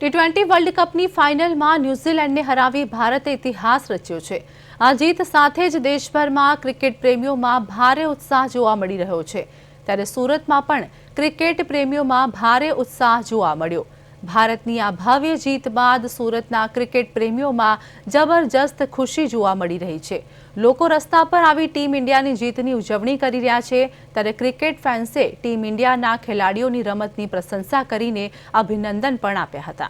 T20 world કપની ફાઇનલમાં ન્યૂઝીલેન્ડને હરાવી ભારતે ઇતિહાસ રચ્યો છે। આ જીત સાથે જ દેશભરમાં ક્રિકેટ પ્રેમીઓમાં ભારે ઉત્સાહ જોવા મળી રહ્યો છે। ત્યારે સુરતમાં પણ ક્રિકેટ પ્રેમીઓમાં ભારે ઉત્સાહ જોવા મળ્યો। ભારતની આ ભવ્ય જીત બાદ સુરતના ક્રિકેટ પ્રેમીઓમાં જબરજસ્ત ખુશી જોવા મળી રહી છે। લોકો રસ્તા પર આવી ટીમ ઇન્ડિયાની જીતની ઉજવણી કરી રહ્યા છે। ત્યારે ક્રિકેટ ફેન્સે ટીમ ઇન્ડિયાના ખેલાડીઓની રમતની પ્રશંસા કરીને અભિનંદન પણ આપ્યા હતા।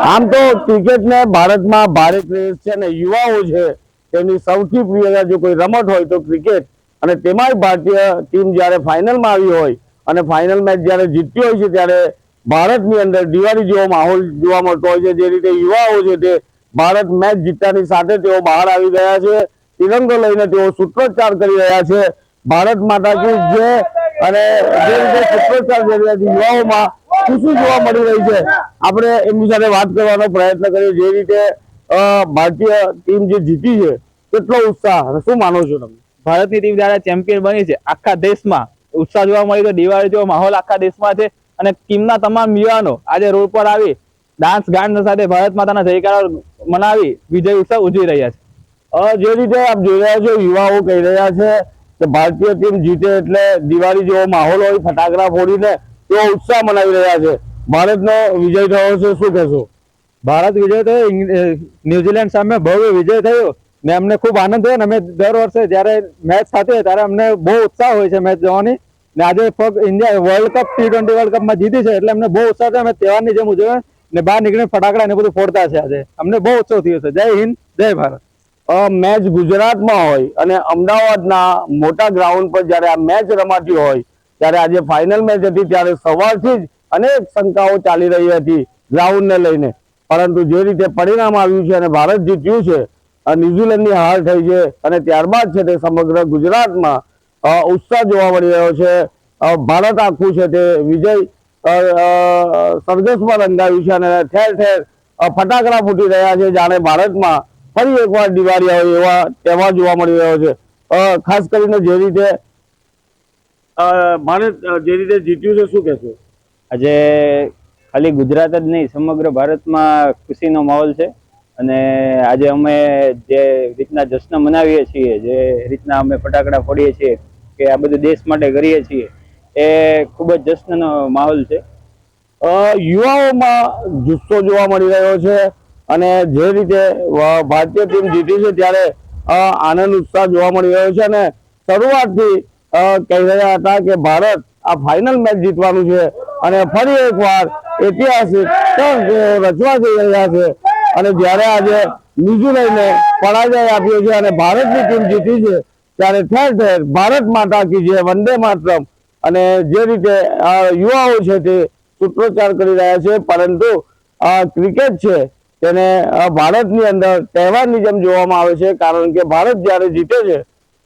આમ તો ક્રિકેટને ભારતમાં ભારે ક્રેઝ છે અને યુવાઓ છે તેની સૌથી પ્રિય જો કોઈ રમત હોય તો ક્રિકેટ। અને તેમાં ભારતીય ટીમ જ્યારે ફાઇનલમાં આવી હોય અને ફાઇનલ મેચ જ્યારે જીતતી હોય છે ત્યારે ભારતની અંદર દિવાળી જેવો માહોલ જોવા મળતો હોય છે। જે રીતે યુવાઓ છે તે ભારત મેચ જીતતાની સાથે તેઓ બહાર આવી ગયા છે, તિરંગો લઈને તેઓ સૂત્રોચ્ચાર કરી રહ્યા છે, ભારત માતા કી જય। અને જે રીતે સૂત્રોચ્ચાર કરી રહ્યા છે યુવાઓમાં ખુશી જોવા મળી રહી છે। આપણે એમની સાથે વાત કરવાનો પ્રયત્ન કર્યો। જે રીતે ભારતીય ટીમ જે જીતી છે કેટલો ઉત્સાહ, શું માનો છો તમે? ભારતની ટીમ જ્યારે ચેમ્પિયન બની છે આખા દેશમાં ઉત્સાહ જોવા મળી તો દિવાળી જેવો માહોલ આખા દેશમાં છે અને ટીમના તમામ યુવાનો આજે રોડ પર આવી ડાન્સ ગાન સાથે ભારત માતાના જયકારો મનાવી વિજય ઉત્સવ ઉજવી રહ્યા છે। જે રીતે આપ જોઈ રહ્યા છો યુવાઓ કહી રહ્યા છે કે ભારતીય ટીમ જીતે એટલે દિવાળી જેવો માહોલ હોય, ફટાકડા ફોડીને તેઓ ઉત્સાહ મનાવી રહ્યા છે। ભારતનો વિજય થયો છે, શું કહેશો? ભારત વિજય થયો, ન્યુઝીલેન્ડ સામે ભવ્ય વિજય થયો ને અમને ખૂબ આનંદ થયો ને અમે દર વર્ષે જ્યારે મેચ થતી હોય ત્યારે અમને બહુ ઉત્સાહ હોય છે મેચ જોવાની ને આજે India world cup T20 world કપમાં જીતી છે એટલે અમને બહુ ઉત્સાહ થયો। અમે તહેવારની જેમ ઉજવે ને બહાર નીકળીને ફટાકડા ને બધું ફોડતા છે। આજે અમને બહુ ઉત્સવ થયો છે। જય હિન્દ, જય ભારત। મેચ ગુજરાતમાં હોય અને અમદાવાદના મોટા ગ્રાઉન્ડ પર જ્યારે આ મેચ રમાતી હોય ત્યારે આજે ફાઇનલ મેચ હતી ત્યારે સવારથી જ અનેક શંકાઓ ચાલી રહી હતી ગ્રાઉન્ડને લઈને, પરંતુ જે રીતે પરિણામ આવ્યું છે અને ભારત જીત્યું છે, ન્યુઝીલેન્ડની હાર થઈ છે અને ત્યારબાદ છે તે સમગ્ર ગુજરાતમાં ઉત્સાહ જોવા મળી રહ્યો છે। ભારત આખું છે તે વિજય સરઘસમાં રંગાયું છે અને ઠેર ઠેર ફટાકડા ફૂટી રહ્યા છે, જાણે ભારતમાં ફરી એકવાર દિવાળી હોય એવા તહેવાર જોવા મળી રહ્યો છે। ખાસ કરીને જે રીતે ભારત જે રીતે જીત્યું છે, શું કહેશો? આજે ખાલી ગુજરાત જ નહીં સમગ્ર ભારતમાં ખુશીનો માહોલ છે અને આજે અમે જે રીતના જશ્ન મનાવીએ છીએ, જે રીતના અમે ફટાકડા ફોડીએ છીએ કે આ બધું દેશ માટે કરીએ છીએ એ ખૂબ જ જશ્નનો માહોલ છે। યુવાઓમાં જુસ્સો જોવા મળી રહ્યો છે અને જે રીતે ભારતીય ટીમ જીતી છે ત્યારે આનંદ ઉત્સાહ જોવા મળી રહ્યો છે અને શરૂઆતથી કહી રહ્યા હતા કે ભારત આ ફાઇનલ મેચ જીતવાનું છે અને ફરી એકવાર ઐતિહાસિક રચવા જઈ રહ્યા છે। અને જ્યારે આજે ન્યુઝીલેન્ડને પરાજય આપ્યો છે અને ભારતની ટીમ જીતી છે ત્યારે ઠેર ઠેર ભારત માતા કી જય, વંદે માતરમ અને જે રીતે યુવાઓ છે તે સૂત્રોચ્ચાર કરી રહ્યા છે। પરંતુ ક્રિકેટ છે તેને ભારતની અંદર તહેવારની જેમ જોવામાં આવે છે, કારણ કે ભારત જ્યારે જીતે છે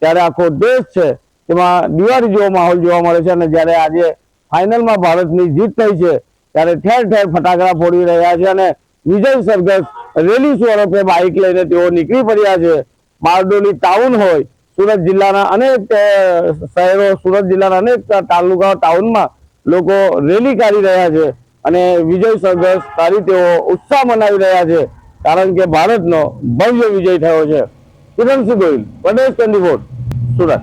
ત્યારે આખો દેશ છે તેમાં દિવાળી જેવો માહોલ જોવા મળે છે। અને જ્યારે આજે ફાઇનલમાં ભારતની જીત થઈ છે ત્યારે ઠેર ઠેર ફટાકડા ફોડી રહ્યા છે અને વિજય સરઘસ રેલી સ્વરૂપે બાઇક લઈને તેઓ નીકળી પડ્યા છે। બારડોલી ટાઉન હોય, સુરત જિલ્લાના અનેક શહેરો, સુરત જિલ્લાના અનેક તાલુકા ટાઉનમાં લોકો રેલી કાઢી રહ્યા છે અને વિજય સરઘસ કાઢી તેઓ ઉત્સાહ મનાવી રહ્યા છે, કારણ કે ભારતનો ભવ્ય વિજય થયો છે। કિરણસિંહ ગોહિલ, પ્રદેશ 24, સુરત।